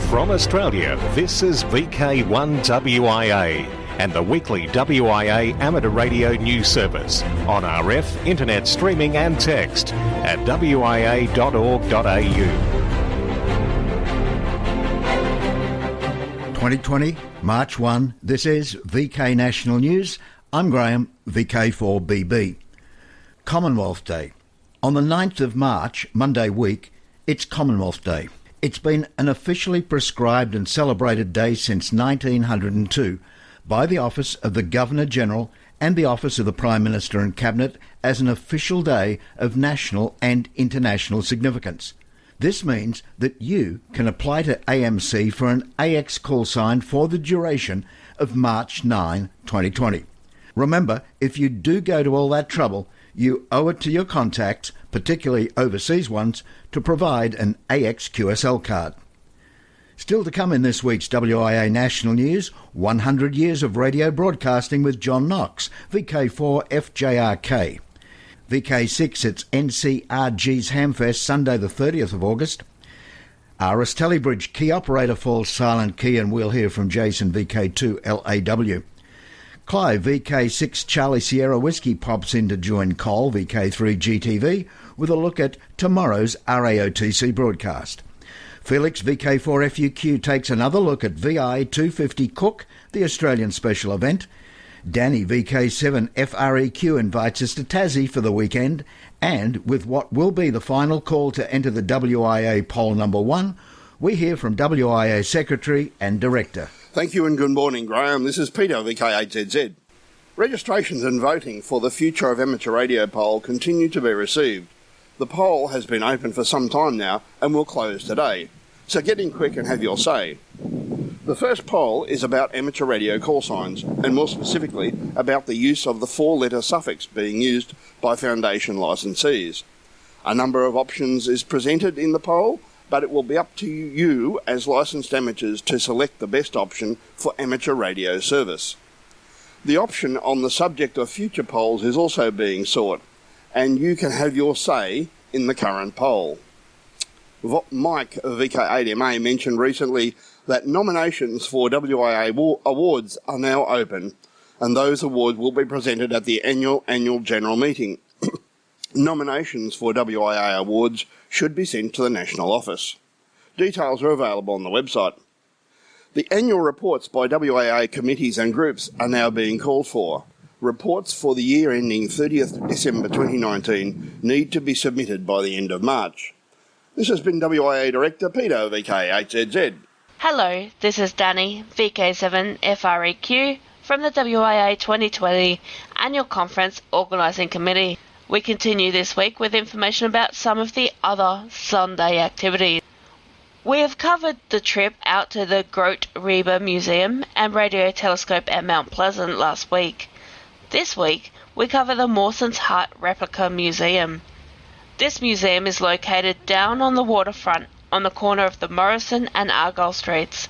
From Australia, this is VK1WIA and the weekly WIA amateur radio news service on RF, internet streaming and text at wia.org.au. 2020, March 1, this is VK National News. I'm Graham, VK4BB. Commonwealth Day. On the 9th of March, Monday week, it's Commonwealth Day. It's been an officially prescribed and celebrated day since 1902 by the Office of the Governor-General and the Office of the Prime Minister and Cabinet as an official day of national and international significance. This means that you can apply to AMC for an AX call sign for the duration of March 9, 2020. Remember, if you do go to all that trouble, you owe it to your contacts, particularly overseas ones, to provide an AX QSL card. Still to come in this week's WIA National News, 100 years of radio broadcasting with John Knox, VK4FJRK. VK6, it's NCRG's Hamfest, Sunday the 30th of August. RS Telebridge key operator falls silent key, and we'll hear from Jason, VK2LAW. Clive, VK6 Charlie Sierra Whiskey, pops in to join Cole, VK3 GTV, with a look at tomorrow's RAOTC broadcast. Felix, VK4FUQ, takes another look at VI 250 Cook, the Australian special event. Danny, VK7 FREQ, invites us to Tassie for the weekend, and with what will be the final call to enter the WIA poll number 1, we hear from WIA Secretary and Director. Thank you and good morning, Graham. This is Peter, VK8ZZ. Registrations and voting for the Future of Amateur Radio poll continue to be received. The poll has been open for some time now and will close today, so get in quick and have your say. The first poll is about amateur radio call signs, and more specifically about the use of the 4-letter suffix being used by Foundation licensees. A number of options is presented in the poll, but it will be up to you as licensed amateurs to select the best option for amateur radio service. The option on the subject of future polls is also being sought, and you can have your say in the current poll. Mike, VK8MA, mentioned recently that nominations for WIA awards are now open, and those awards will be presented at the annual general meeting. Nominations for WIA awards should be sent to the National Office. Details are available on the website. The annual reports by WIA committees and groups are now being called for. Reports for the year ending 30th December 2019 need to be submitted by the end of March. This has been WIA Director Peter, VK8ZZ. Hello, this is Danny, VK7 FREQ, from the WIA 2020 Annual Conference Organising Committee. We continue this week with information about some of the other Sunday activities. We have covered the trip out to the Grote Reber Museum and Radio Telescope at Mount Pleasant last week. This week, we cover the Mawson's Hut Replica Museum. This museum is located down on the waterfront on the corner of the Morrison and Argyle Streets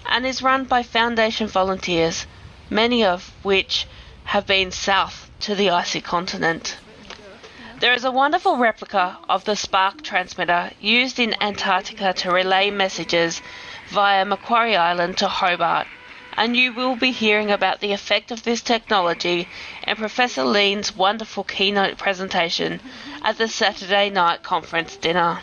and is run by Foundation volunteers, many of which have been south to the icy continent. There is a wonderful replica of the spark transmitter used in Antarctica to relay messages via Macquarie Island to Hobart, and you will be hearing about the effect of this technology in Professor Lean's wonderful keynote presentation at the Saturday night conference dinner.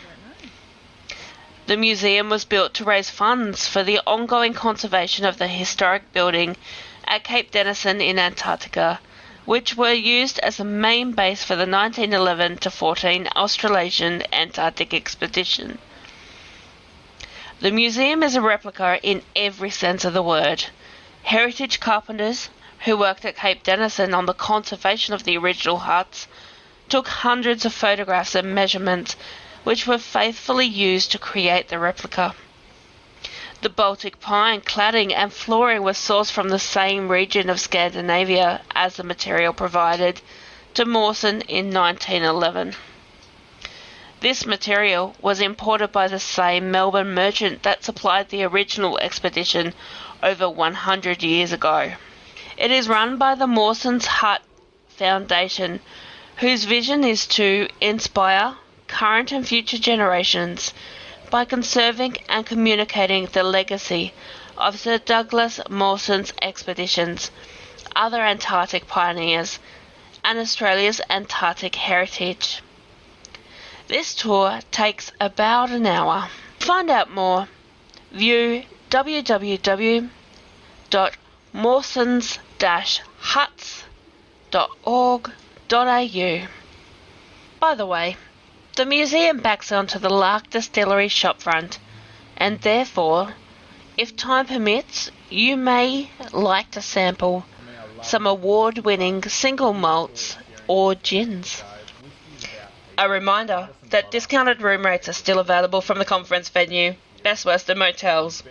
The museum was built to raise funds for the ongoing conservation of the historic building at Cape Denison in Antarctica, which were used as the main base for the 1911-14 Australasian Antarctic expedition. The museum is a replica in every sense of the word. Heritage carpenters, who worked at Cape Denison on the conservation of the original huts, took hundreds of photographs and measurements which were faithfully used to create the replica. The Baltic pine cladding and flooring were sourced from the same region of Scandinavia as the material provided to Mawson in 1911. This material was imported by the same Melbourne merchant that supplied the original expedition over 100 years ago. It is run by the Mawson's Hut Foundation, whose vision is to inspire current and future generations by conserving and communicating the legacy of Sir Douglas Mawson's expeditions, other Antarctic pioneers, and Australia's Antarctic heritage. This tour takes about an hour. To find out more, view www.mawsons-huts.org.au. By the way, the museum backs onto the Lark Distillery shopfront, and therefore, if time permits, you may like to sample some award-winning single malts or gins. A reminder that discounted room rates are still available from the conference venue, Best Western Motels.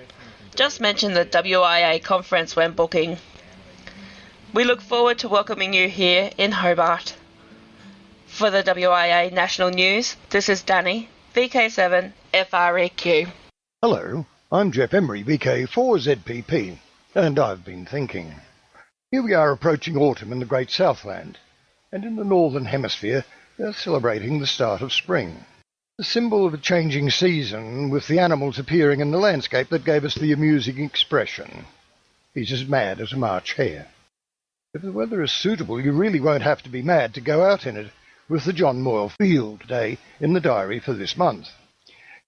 Just mention the WIA conference when booking. We look forward to welcoming you here in Hobart. For the WIA National News, this is Danny, VK7 FREQ. Hello, I'm Jeff Emery, VK4ZPP, and I've been thinking. Here we are approaching autumn in the Great Southland, and in the Northern Hemisphere they're celebrating the start of spring. The symbol of a changing season, with the animals appearing in the landscape that gave us the amusing expression, "He's as mad as a March hare." If the weather is suitable, you really won't have to be mad to go out in it, with the John Moyle Field Day in the diary for this month.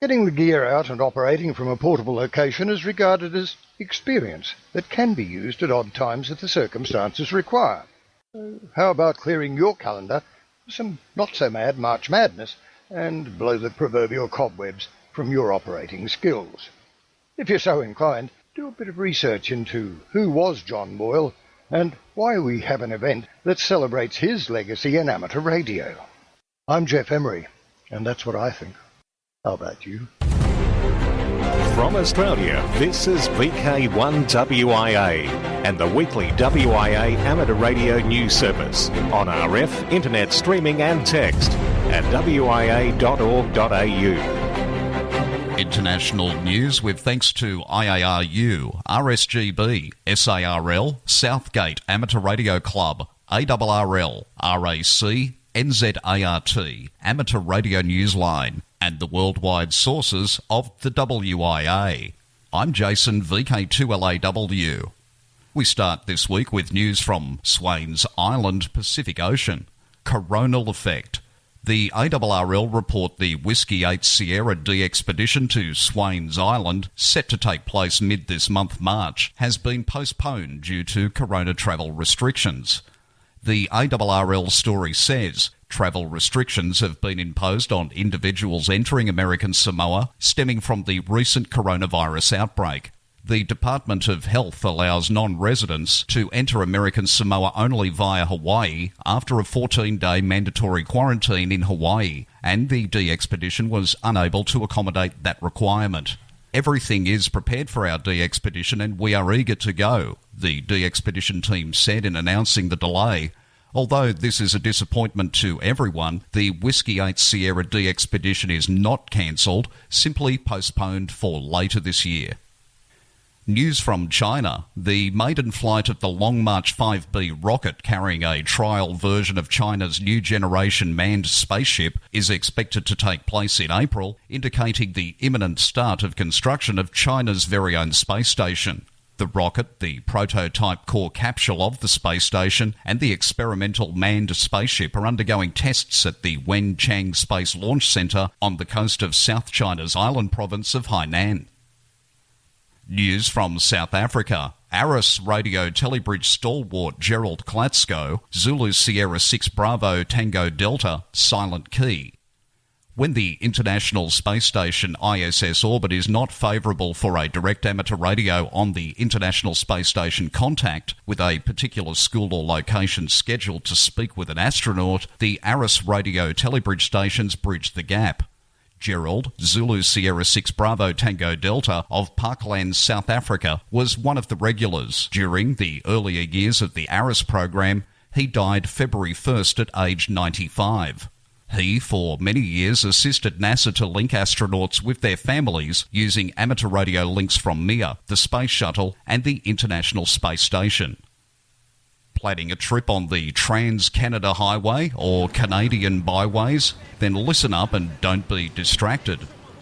Getting the gear out and operating from a portable location is regarded as experience that can be used at odd times if the circumstances require. So how about clearing your calendar for some not-so-mad March madness and blow the proverbial cobwebs from your operating skills? If you're so inclined, do a bit of research into who was John Moyle and why we have an event that celebrates his legacy in amateur radio. I'm Jeff Emery, and that's what I think. How about you? From Australia, this is VK1WIA and the weekly WIA amateur radio news service on RF, internet streaming and text at wia.org.au. International news with thanks to IARU, RSGB, SARL, Southgate Amateur Radio Club, ARRL, RAC, NZART, Amateur Radio Newsline, and the worldwide sources of the WIA. I'm Jason, VK2LAW. We start this week with news from Swains Island, Pacific Ocean. Coronal effect. The ARRL report the Whiskey 8 Sierra D expedition to Swains Island, set to take place mid this month March, has been postponed due to corona travel restrictions. The ARRL story says travel restrictions have been imposed on individuals entering American Samoa stemming from the recent coronavirus outbreak. The Department of Health allows non-residents to enter American Samoa only via Hawaii after a 14-day mandatory quarantine in Hawaii, and the D expedition was unable to accommodate that requirement. Everything is prepared for our D expedition and we are eager to go, the D expedition team said in announcing the delay. Although this is a disappointment to everyone, the Whiskey 8 Sierra D expedition is not cancelled, simply postponed for later this year. News from China. The maiden flight of the Long March 5B rocket carrying a trial version of China's new generation manned spaceship is expected to take place in April, indicating the imminent start of construction of China's very own space station. The rocket, the prototype core capsule of the space station, and the experimental manned spaceship are undergoing tests at the Wenchang Space Launch Center on the coast of South China's island province of Hainan. News from South Africa. Aris radio telebridge stalwart Gerald Klatsko, Zulu Sierra 6 Bravo Tango Delta, silent key. When the International Space Station ISS orbit is not favourable for a direct amateur radio on the International Space Station contact with a particular school or location scheduled to speak with an astronaut, the Aris radio telebridge stations bridge the gap. Gerald, Zulu Sierra 6 Bravo Tango Delta of Parkland, South Africa, was one of the regulars. During the earlier years of the Aris program, he died February 1st at age 95. He, for many years, assisted NASA to link astronauts with their families using amateur radio links from Mir, the Space Shuttle, and the International Space Station. Planning a trip on the Trans-Canada Highway or Canadian byways? Then listen up and don't be distracted.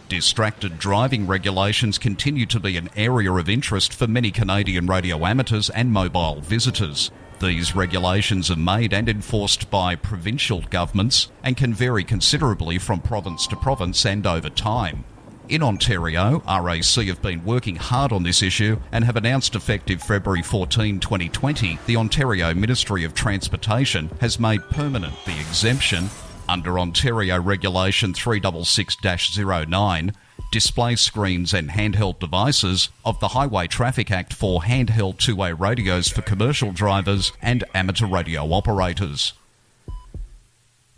Distracted driving regulations continue to be an area of interest for many Canadian radio amateurs and mobile visitors. These regulations are made and enforced by provincial governments and can vary considerably from province to province and over time. In Ontario, RAC have been working hard on this issue and have announced effective February 14, 2020, the Ontario Ministry of Transportation has made permanent the exemption under Ontario Regulation 366-09, display screens and handheld devices of the Highway Traffic Act for handheld two-way radios for commercial drivers and amateur radio operators.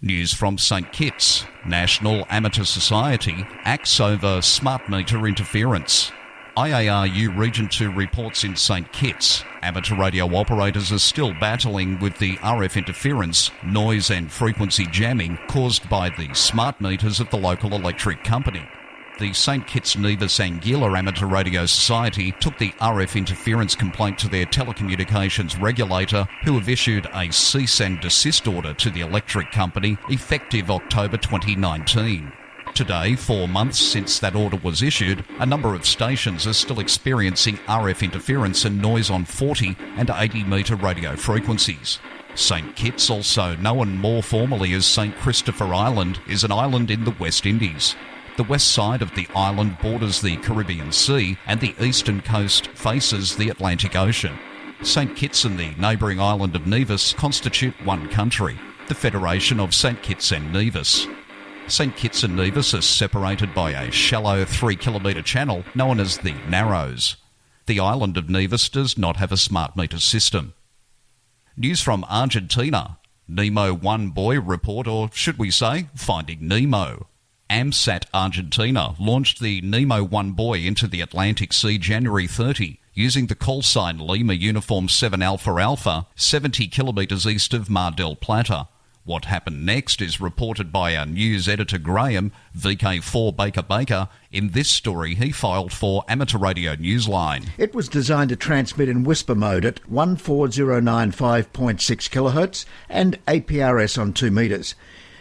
News from St Kitts. National Amateur Society acts over smart meter interference. IARU Region 2 reports in St Kitts, amateur radio operators are still battling with the RF interference, noise and frequency jamming caused by the smart meters of the local electric company. The St Kitts Nevis Anguilla Amateur Radio Society took the RF interference complaint to their telecommunications regulator, who have issued a cease and desist order to the electric company effective October 2019. Today, 4 months since that order was issued, a number of stations are still experiencing RF interference and noise on 40 and 80 metre radio frequencies. St Kitts, also known more formally as St Christopher Island, is an island in the West Indies. The west side of the island borders the Caribbean Sea and the eastern coast faces the Atlantic Ocean. St Kitts and the neighbouring island of Nevis constitute one country, the Federation of St Kitts and Nevis. St Kitts and Nevis are separated by a shallow 3-kilometre channel known as the Narrows. The island of Nevis does not have a smart meter system. News from Argentina. Nemo 1 buoy report, or should we say, Finding Nemo. AMSAT Argentina launched the Nemo 1 buoy into the Atlantic Sea January 30, using the call sign Lima Uniform 7 Alpha Alpha, 70 kilometres east of Mar del Plata. What happened next is reported by our news editor Graham, VK4 Baker. In this story he filed for Amateur Radio Newsline. It was designed to transmit in whisper mode at 14095.6 kHz and APRS on 2 metres.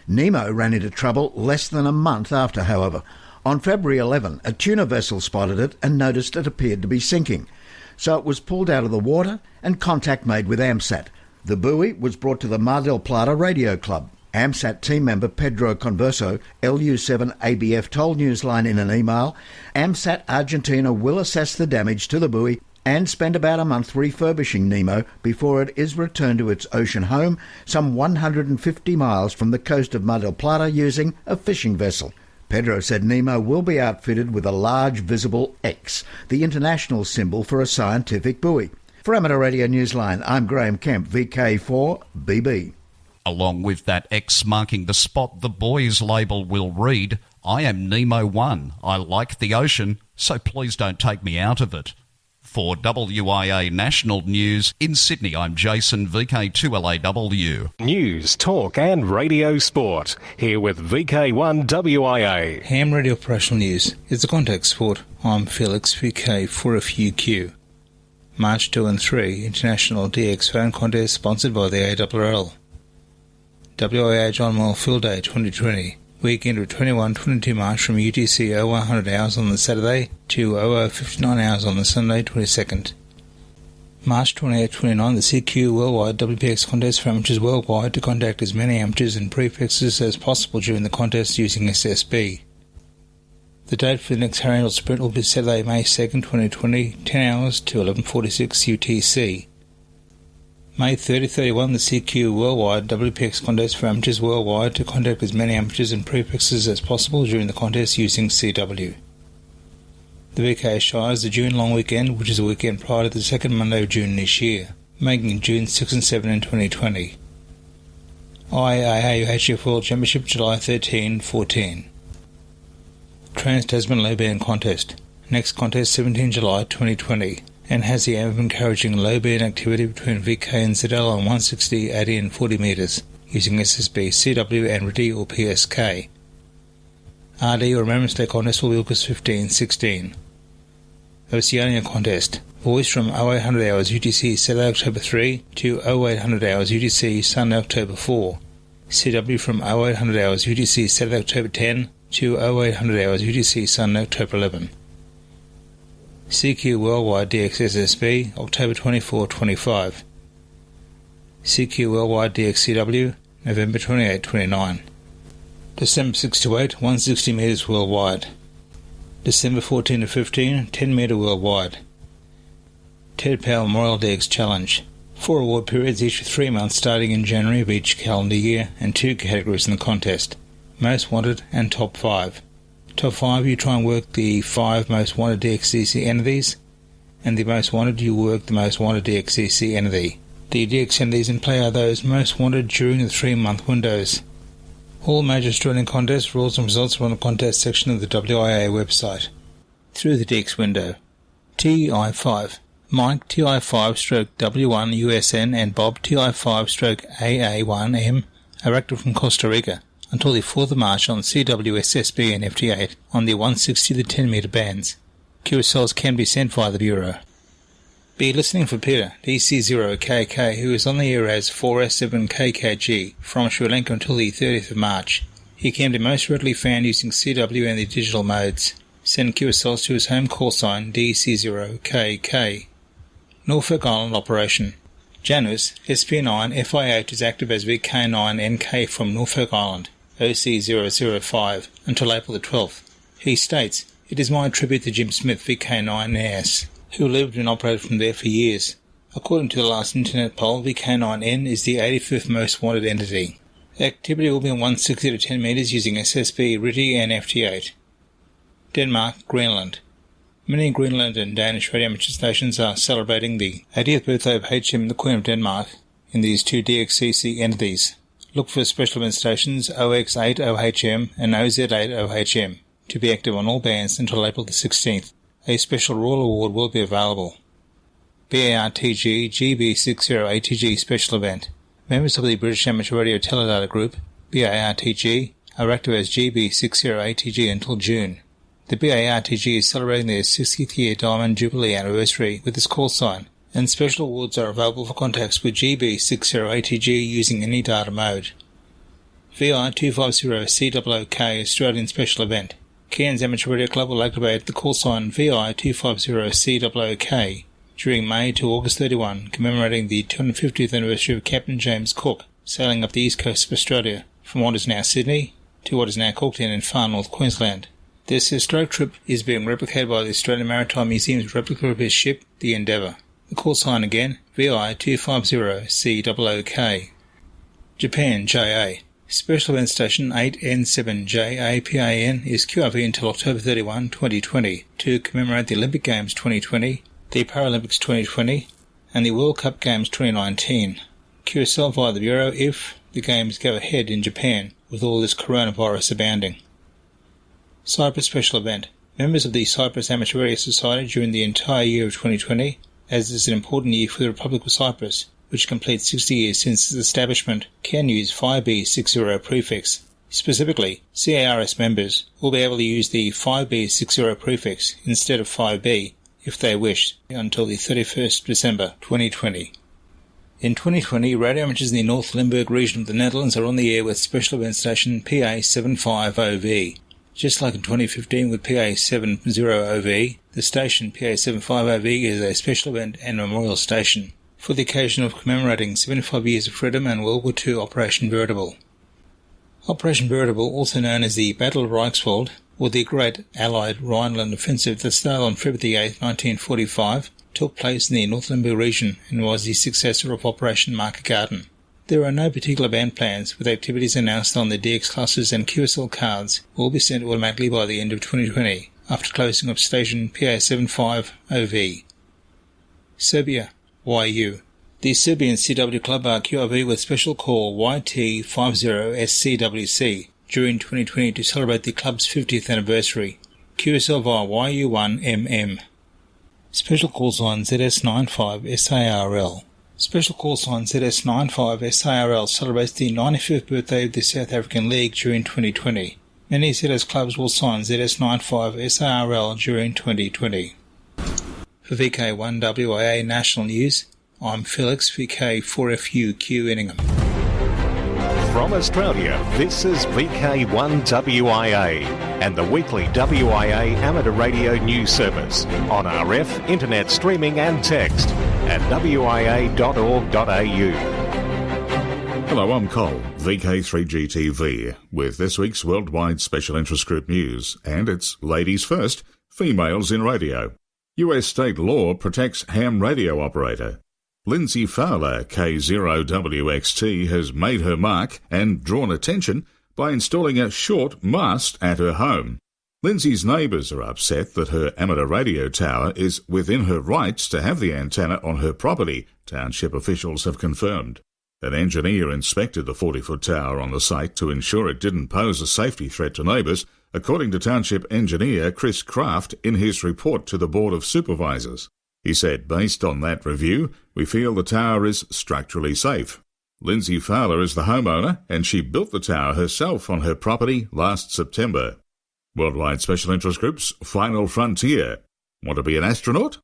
Nemo ran into trouble less than a month after, however. On February 11, a tuna vessel spotted it and noticed it appeared to be sinking. So it was pulled out of the water and contact made with AMSAT. The buoy was brought to the Mar del Plata Radio Club. AMSAT team member Pedro Converso, LU7ABF told Newsline in an email, AMSAT Argentina will assess the damage to the buoy and spend about a month refurbishing Nemo before it is returned to its ocean home some 150 miles from the coast of Mar del Plata using a fishing vessel. Pedro said Nemo will be outfitted with a large visible X, the international symbol for a scientific buoy. For Amateur Radio Newsline, I'm Graham Kemp, VK4BB. Along with that X marking the spot, the buoy's label will read, I am Nemo 1. I like the ocean, so please don't take me out of it. For WIA National News, in Sydney, I'm Jason, VK2LAW. News, talk and radio sport. Here with VK1WIA. Ham Radio Operational News is the contact sport. I'm Felix, VK4FUQ. March 2 and 3 International DX Phone Contest sponsored by the ARRL. WIA John Moyle Field Day 2020. Weekend of 21-22 March from UTC 0100 hours on the Saturday to 0059 hours on the Sunday 22nd. March 28-29 the CQ Worldwide WPX Contest for amateurs worldwide to contact as many amateurs and prefixes as possible during the contest using SSB. The date for the next Harry Sprint will be Saturday, May 2nd, 2020, 10 hours to 11:46 UTC. May 30-31, the CQ Worldwide WPX Contest for amateurs worldwide to contact as many amateurs and prefixes as possible during the contest using CW. The VK Shires, the June long weekend, which is a weekend prior to the second Monday of June this year, making June 6 and 7 in 2020. IAAU HF World Championship, July 13-14. Trans-Tasman Low Band Contest. Next contest 17 July 2020 and has the aim of encouraging low band activity between VK and ZL on 160, 80 and 40 metres using SSB, CW and RD or PSK. RD or Remembrance Day Contest will be August 15-16. Oceania Contest. Voice from 0800 hours UTC Saturday October 3 to 0800 hours UTC Sunday October 4. CW from 0800 hours UTC Saturday October 10 to 0800 hours UTC Sunday, October 11. CQ Worldwide DXSSB, October 24-25. CQ Worldwide DXCW, November 28-29. December 6 to 8, 160 metres worldwide. December 14 to 15, 10 metre worldwide. Ted Powell Memorial DX Challenge. 4 award periods, each for 3 months starting in January of each calendar year, and 2 categories in the contest: Most Wanted and Top 5. Top 5, you try and work the 5 most wanted DXCC entities, and the most wanted, you work the most wanted DXCC entity. The DX entities in play are those most wanted during the 3-month windows. All major Australian contests, rules and results are on the contest section of the WIA website. Through the DX window. TI5. Mike TI5-W1USN and Bob TI5-AA1M are active from Costa Rica until the 4th of March on CWSSB and FT8 on the 160 to 10 metre bands. QSLs can be sent via the Bureau. Be listening for Peter, DC0KK, who is on the air as 4S7KKG from Sri Lanka until the 30th of March. He can be most readily found using CW and the digital modes. Send QSLs to his home call sign DC0KK. Norfolk Island Operation. Janus SP9 FI8 is active as VK9NK from Norfolk Island, OC005, until April the 12th. He states, "It is my tribute to Jim Smith, VK9S, who lived and operated from there for years. According to the last internet poll, VK9N is the 85th most wanted entity. Activity will be on 160 to 10 metres using SSB, RITI and FT8. Denmark, Greenland. Many Greenland and Danish radio amateur stations are celebrating the 80th birthday of HM, the Queen of Denmark, in these 2 DXCC entities. Look for special event stations OX80HM and OZ80HM to be active on all bands until April the 16th. A special Royal Award will be available. BARTG GB60ATG Special Event. Members of the British Amateur Radio Teledata Group, BARTG, are active as GB60ATG until June. The BARTG is celebrating their 60th year Diamond Jubilee anniversary with this call sign, and special awards are available for contacts with GB60ATG using any data mode. VI250COOK Australian Special Event. Cairns Amateur Radio Club will activate the call sign VI250COOK during May to August 31, commemorating the 250th anniversary of Captain James Cook sailing up the east coast of Australia from what is now Sydney to what is now Cooktown in far north Queensland. This historic trip is being replicated by the Australian Maritime Museum's replica of his ship, the Endeavour. The call sign again, VI250COOK. Japan, JA. Special Event Station 8N7JAPAN is QRV until October 31, 2020 to commemorate the Olympic Games 2020, the Paralympics 2020 and the World Cup Games 2019. QSL via the Bureau if the Games go ahead in Japan with all this coronavirus abounding. Cyprus Special Event. Members of the Cyprus Amateur Radio Society during the entire year of 2020, as this is an important year for the Republic of Cyprus, which completes 60 years since its establishment, can use 5B60 prefix. Specifically, CARS members will be able to use the 5B60 prefix instead of 5B if they wish until the 31st December 2020. In 2020, radio amateurs in the North Limburg region of the Netherlands are on the air with special event station PA75OV. Just like in 2015 with PA70OV, the station PA75OV is a special event and memorial station for the occasion of commemorating 75 years of freedom and World War II Operation Veritable. Operation Veritable, also known as the Battle of Reichswald, or the Great Allied Rhineland Offensive that started on February 8, 1945, took place in the North Limburg region and was the successor of Operation Market Garden. There are no particular band plans, with activities announced on the DX clusters and QSL cards will be sent automatically by the end of 2020, after closing of station PA75OV. Serbia, YU. The Serbian CW Club are QRV with special call YT50SCWC during 2020 to celebrate the club's 50th anniversary. QSL via YU1MM. Special call sign ZS95SARL. Special call sign ZS95SARL celebrates the 95th birthday of the South African League during 2020. Many ZS clubs will sign ZS95SARL during 2020. For VK1WIA National News, I'm Felix, VK4FUQ Inningham. From Australia, this is VK1WIA and the weekly WIA amateur radio news service on RF, internet streaming and text at wia.org.au. Hello, I'm Cole, VK3GTV, with this week's Worldwide Special Interest Group news, and it's Ladies First, Females in Radio. US state law protects ham radio operator. Lindsay Fowler, K0WXT, has made her mark and drawn attention by installing a short mast at her home. Lindsay's neighbours are upset that her amateur radio tower is within her rights to have the antenna on her property, township officials have confirmed. An engineer inspected the 40-foot tower on the site to ensure it didn't pose a safety threat to neighbours, according to township engineer Chris Kraft in his report to the Board of Supervisors. He said, based on that review, we feel the tower is structurally safe. Lindsay Fowler is the homeowner, and she built the tower herself on her property last September. Worldwide Special Interest Group's Final Frontier. Want to be an astronaut?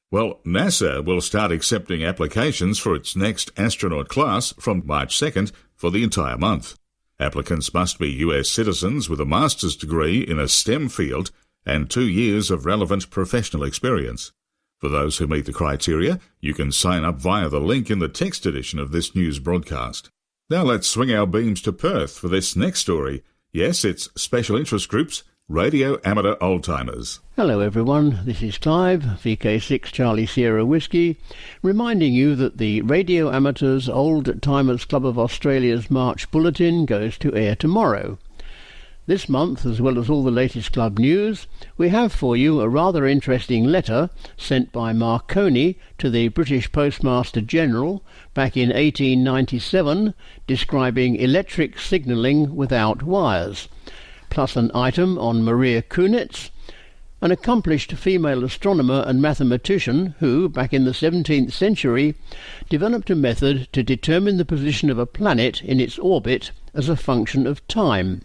Well, NASA will start accepting applications for its next astronaut class from March 2nd for the entire month. Applicants must be US citizens with a master's degree in a STEM field and 2 years of relevant professional experience. For those who meet the criteria, you can sign up via the link in the text edition of this news broadcast. Now let's swing our beams to Perth for this next story. Yes, it's Special Interest Group's Radio Amateur Oldtimers. Hello everyone, this is Clive, VK6 Charlie Sierra Whiskey, reminding you that the Radio Amateurs Old Timers Club of Australia's March Bulletin goes to air tomorrow. This month, as well as all the latest club news, we have for you a rather interesting letter sent by Marconi to the British Postmaster General back in 1897 describing electric signalling without wires, plus an item on Maria Kunitz, an accomplished female astronomer and mathematician who, back in the 17th century, developed a method to determine the position of a planet in its orbit as a function of time.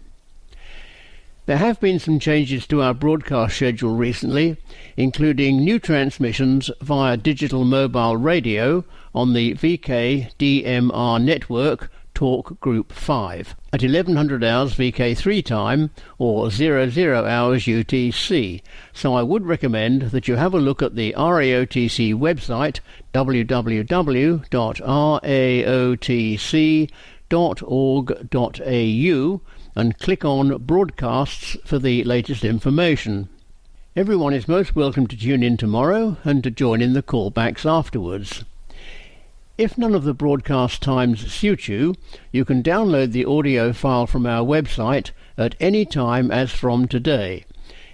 There have been some changes to our broadcast schedule recently, including new transmissions via digital mobile radio on the VK DMR network Talk Group 5 at 1100 hours VK3 time or 00 hours UTC, so I would recommend that you have a look at the RAOTC website www.raotc.org.au and click on Broadcasts for the latest information. Everyone is most welcome to tune in tomorrow and to join in the callbacks afterwards. If none of the broadcast times suit you, you can download the audio file from our website at any time as from today.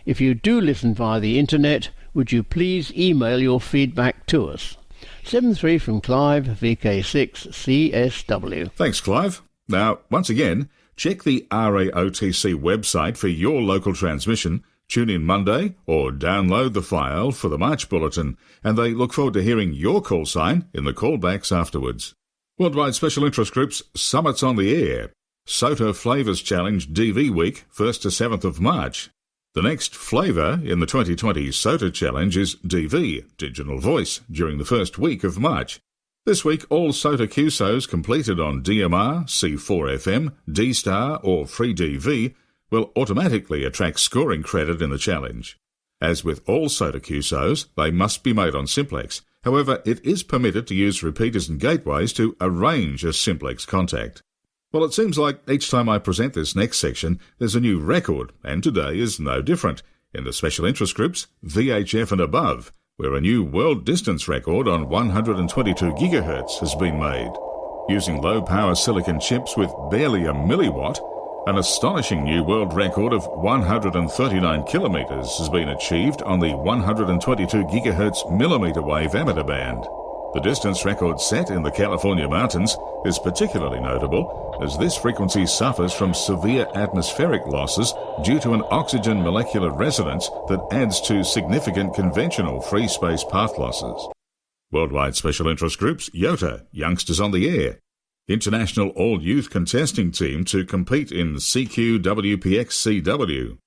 If you do listen via the internet, would you please email your feedback to us? 73 from Clive, VK6 CSW. Thanks, Clive. Now, once again, check the RAOTC website for your local transmission, tune in Monday, or download the file for the March Bulletin, and they look forward to hearing your call sign in the callbacks afterwards. Worldwide Special Interest Group's Summits on the Air. SOTA Flavours Challenge DV Week, 1st to 7th of March. The next flavour in the 2020 SOTA Challenge is DV, Digital Voice, during the first week of March. This week, all SOTA QSOs completed on DMR, C4FM, D-Star or FreeDV will automatically attract scoring credit in the challenge. As with all SOTA QSOs, they must be made on simplex. However, it is permitted to use repeaters and gateways to arrange a simplex contact. Well, it seems like each time I present this next section, there's a new record, and today is no different, in the Special Interest Group's VHF and above, where a new world distance record on 122 GHz has been made. Using low-power silicon chips with barely a milliwatt, an astonishing new world record of 139 kilometres has been achieved on the 122 GHz millimetre wave amateur band. The distance record set in the California mountains is particularly notable as this frequency suffers from severe atmospheric losses due to an oxygen molecular resonance that adds to significant conventional free space path losses. Worldwide Special Interest Group's YOTA, Youngsters on the Air. International All-Youth Contesting Team to compete in CQ-WPX-CW.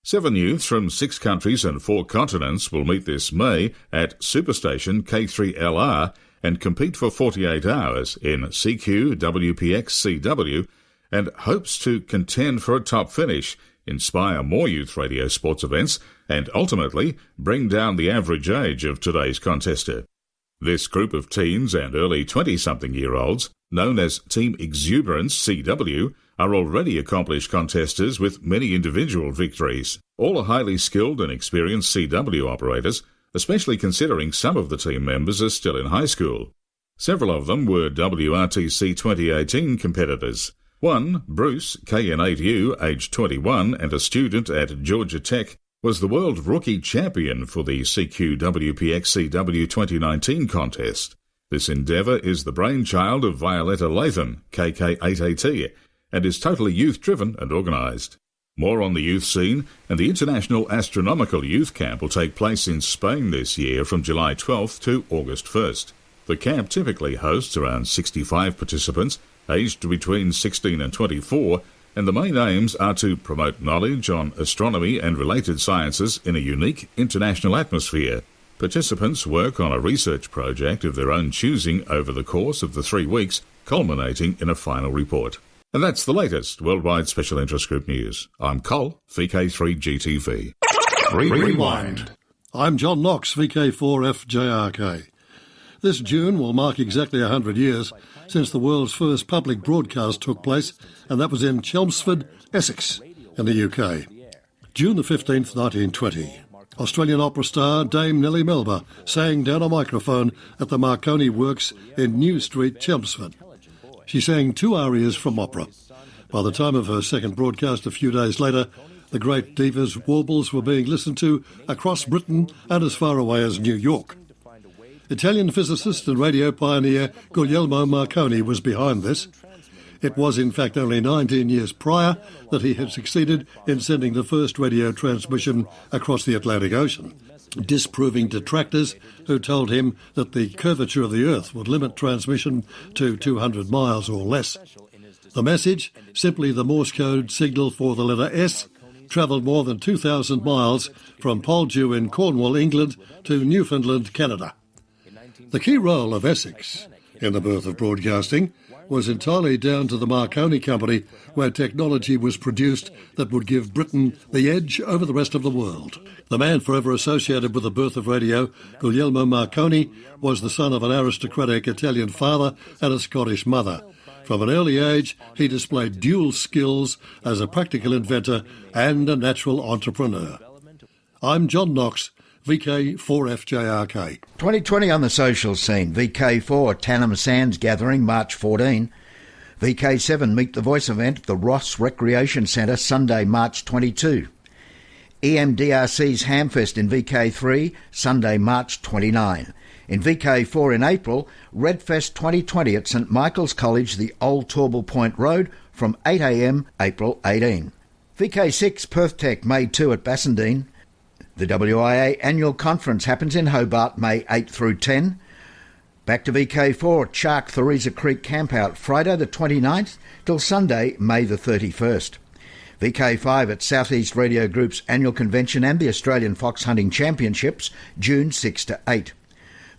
7 youths from 6 countries and 4 continents will meet this May at Superstation K3LR and compete for 48 hours in CQ-WPX-CW and hopes to contend for a top finish, inspire more youth radio sports events, and ultimately bring down the average age of today's contester. This group of teens and early 20-something-year-olds, known as Team Exuberance CW, are already accomplished contesters with many individual victories. All are highly skilled and experienced CW operators, especially considering some of the team members are still in high school. Several of them were WRTC 2018 competitors. One, Bruce, KN8U, aged 21 and a student at Georgia Tech, was the World Rookie Champion for the CQWPX-CW 2019 contest. This endeavour is the brainchild of Violetta Latham, KK8AT, and is totally youth-driven and organised. More on the youth scene, and the International Astronomical Youth Camp will take place in Spain this year from July 12th to August 1st. The camp typically hosts around 65 participants, aged between 16 and 24, and the main aims are to promote knowledge on astronomy and related sciences in a unique international atmosphere. Participants work on a research project of their own choosing over the course of the 3 weeks, culminating in a final report. And that's the latest Worldwide Special Interest Group news. I'm Col, VK3GTV. Rewind. I'm John Knox, VK4FJRK. This June will mark exactly 100 years since the world's first public broadcast took place, and that was in Chelmsford, Essex, in the UK. June the 15th, 1920. Australian opera star Dame Nellie Melba sang down a microphone at the Marconi Works in New Street, Chelmsford. She sang 2 arias from opera. By the time of her second broadcast a few days later, the great diva's warbles were being listened to across Britain and as far away as New York. Italian physicist and radio pioneer Guglielmo Marconi was behind this. It was in fact only 19 years prior that he had succeeded in sending the first radio transmission across the Atlantic Ocean, disproving detractors who told him that the curvature of the Earth would limit transmission to 200 miles or less. The message, simply the Morse code signal for the letter S, travelled more than 2,000 miles from Poldhu in Cornwall, England, to Newfoundland, Canada. The key role of Essex in the birth of broadcasting was entirely down to the Marconi Company, where technology was produced that would give Britain the edge over the rest of the world. The man forever associated with the birth of radio, Guglielmo Marconi, was the son of an aristocratic Italian father and a Scottish mother. From an early age, he displayed dual skills as a practical inventor and a natural entrepreneur. I'm John Knox, VK4FJRK. 2020 on the social scene. VK4 Tannum Sands Gathering, March 14. VK7 Meet the Voice event at the Ross Recreation Centre, Sunday, March 22. EMDRC's Hamfest in VK3, Sunday, March 29. In VK4 in April, Redfest 2020 at St Michael's College, the Old Torble Point Road, from 8 a.m, April 18. VK6 Perth Tech, May 2 at Bassendean. The WIA annual conference happens in Hobart, May 8 through 10. Back to VK4 at Shark Theresa Creek Campout, Friday the 29th till Sunday, May the 31st. VK5 at Southeast Radio Group's annual convention and the Australian Fox Hunting Championships, June 6 to 8.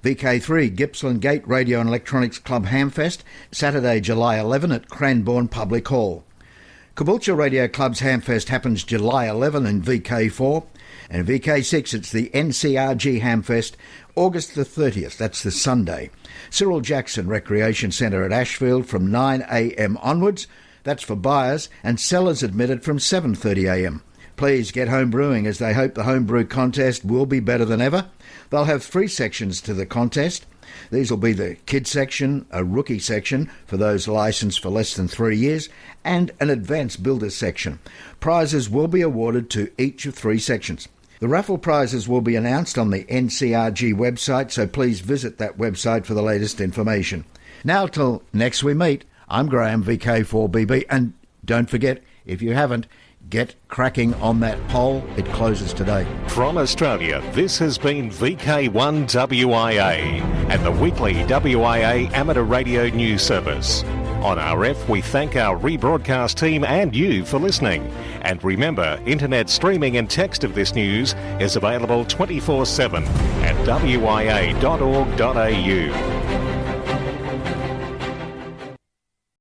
VK3 Gippsland Gate Radio and Electronics Club Hamfest, Saturday, July 11 at Cranbourne Public Hall. Caboolture Radio Club's Hamfest happens July 11 in VK4. And VK6, it's the NCRG Hamfest, August the 30th, that's the Sunday. Cyril Jackson Recreation Centre at Ashfield from 9 a.m. onwards. That's for buyers, and sellers admitted from 7:30 a.m. Please get home brewing, as they hope the homebrew contest will be better than ever. They'll have 3 sections to the contest. These will be the kids section, a rookie section for those licensed for less than 3 years, and an advanced builders section. Prizes will be awarded to each of 3 sections. The raffle prizes will be announced on the NCRG website, so please visit that website for the latest information. Now till next we meet, I'm Graham, VK4BB, and don't forget, if you haven't, get cracking on that poll. It closes today. From Australia, this has been VK1WIA and the weekly WIA amateur radio news service. On RF, we thank our rebroadcast team and you for listening. And remember, internet streaming and text of this news is available 24/7 at wia.org.au.